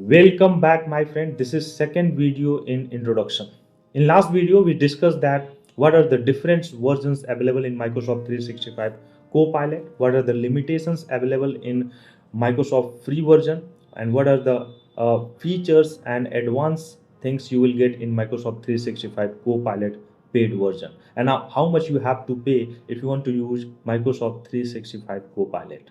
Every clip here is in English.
Welcome back, my friend. This is second video in introduction. In last video, we discussed that what are the different versions available in Microsoft 365 Copilot, what are the limitations available in Microsoft free version, and what are the features and advanced things you will get in Microsoft 365 Copilot paid version, and how much you have to pay if you want to use Microsoft 365 Copilot.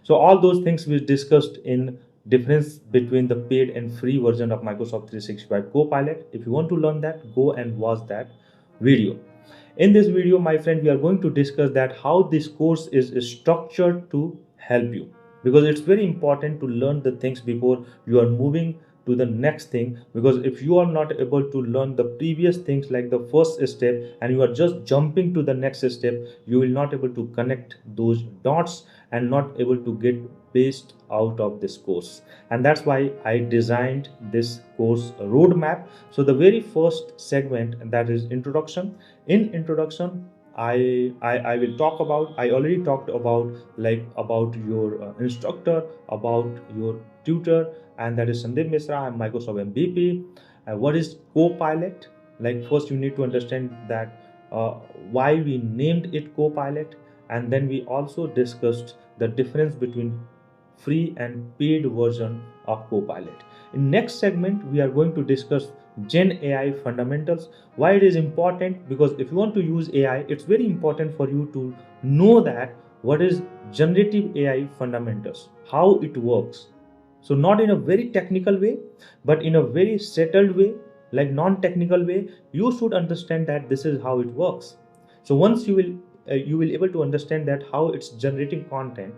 So all those things we discussed in difference between the paid and free version of Microsoft 365 Copilot. If you want to learn that, go and watch that video. In this video, my friend, we are going to discuss that how this course is structured to help you, because it's very important to learn the things before you are moving to the next thing. Because if you are not able to learn the previous things like the first step and you are just jumping to the next step, you will not able to connect those dots and not able to get based out of this course. And that's why I designed this course roadmap. So the very first segment, that is introduction. In introduction, I will talk about, I already talked about about your instructor, about your tutor, and that is Sandeep Mishra. I'm Microsoft MVP. What is Copilot? Like, first you need to understand that why we named it Copilot, and then we also discussed the difference between free and paid version of Copilot. In next segment, we are going to discuss Gen AI fundamentals. Why it is important? Because if you want to use AI, it's very important for you to know that what is generative AI fundamentals, how it works. So not in a very technical way, but in a very settled way, like non-technical way. You should understand that this is how it works. So once you will able to understand that how it's generating content,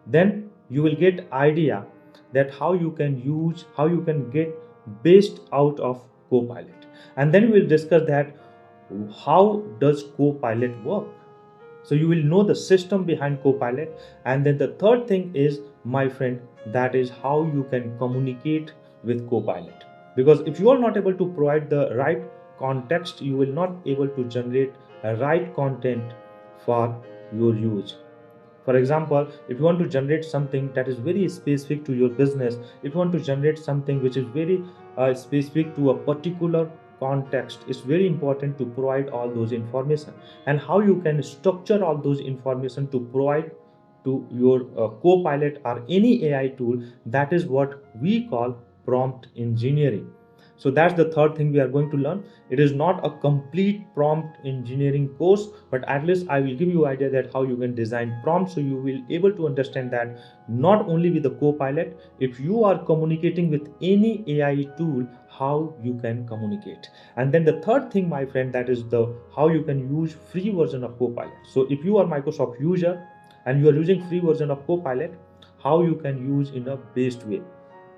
then you will get idea that how you can use, how you can get based out of Copilot. And then we will discuss that how does Copilot work. So you will know the system behind Copilot. And then the third thing is, my friend, that is how you can communicate with Copilot. Because if you are not able to provide the right context, you will not able to generate a right content for your use. For example, if you want to generate something that is very specific to your business, if you want to generate something which is very specific to a particular context, it's very important to provide all those information. And how you can structure all those information to provide to your Copilot or any AI tool, that is what we call prompt engineering. So that's the third thing we are going to learn. It is not a complete prompt engineering course, but at least I will give you idea that how you can design prompts, so you will able to understand that not only with the Copilot, if you are communicating with any AI tool, how you can communicate. And then the third thing, my friend, that is the how you can use free version of Copilot. So if you are Microsoft user and you are using free version of Copilot, how you can use in a based way.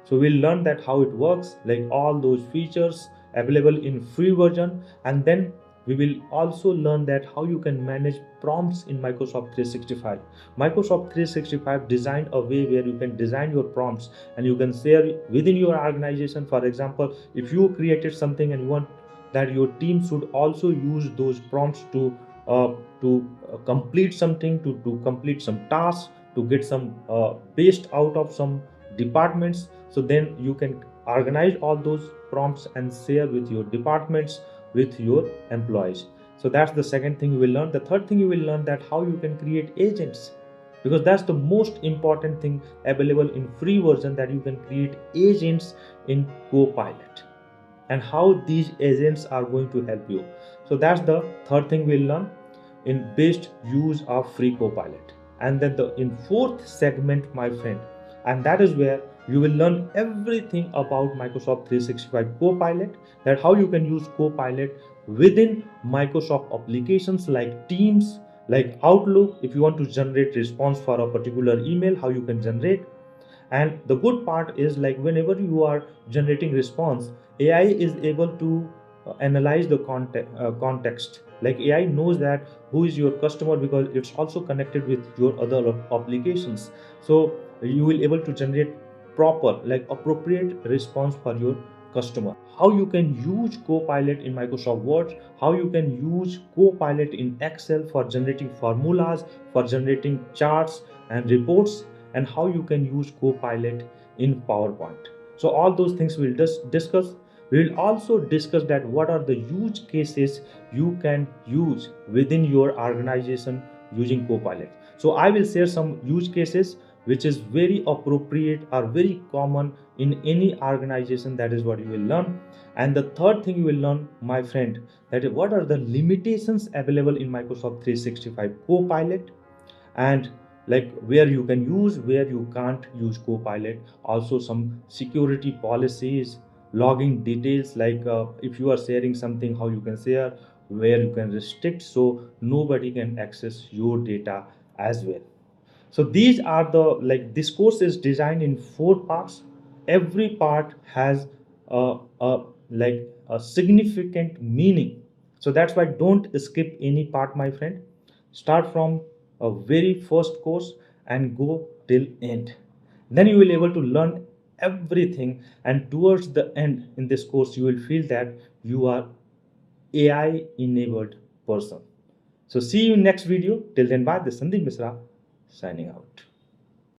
So we'll learn that how it works, like all those features available in free version. And then we will also learn that how you can manage prompts in Microsoft 365. Microsoft 365 designed a way where you can design your prompts and you can share within your organization. For example, if you created something and you want that your team should also use those prompts uh, to complete something, to complete some tasks, to get some based out of some departments. So then you can organize all those prompts and share with your departments, with your employees. So that's the second thing you will learn. The third thing you will learn that how you can create agents, because that's the most important thing available in free version, that you can create agents in Copilot and how these agents are going to help you. So that's the third thing we'll learn in best use of free Copilot. And then the in fourth segment, my friend, and that is where you will learn everything about Microsoft 365 Copilot, that how you can use Copilot within Microsoft applications like Teams, like Outlook. If you want to generate response for a particular email, how you can generate. And the good part is, like, whenever you are generating response, AI is able to analyze the context. Like, AI knows that who is your customer, because it's also connected with your other applications. So you will able to generate proper, like appropriate response for your customer. How you can use Copilot in Microsoft Word, how you can use Copilot in Excel for generating formulas, for generating charts and reports, and how you can use Copilot in PowerPoint. So all those things we'll just discuss. We will also discuss that what are the use cases you can use within your organization using Copilot. So I will share some use cases which is very appropriate or very common in any organization. That is what you will learn. And the third thing you will learn, my friend, that is what are the limitations available in Microsoft 365 Copilot, and like where you can use, where you can't use Copilot. Also some security policies, logging details, like if you are sharing something, how you can share, where you can restrict so nobody can access your data as well. So these are the, like, this course is designed in 4 parts. Every part has a like a significant meaning. So that's why don't skip any part, my friend. Start from a very first course and go till end. Then you will able to learn everything, and towards the end in this course you will feel that you are AI enabled person. So see you in next video. Till then, bye. This is Sandeep Mishra signing out.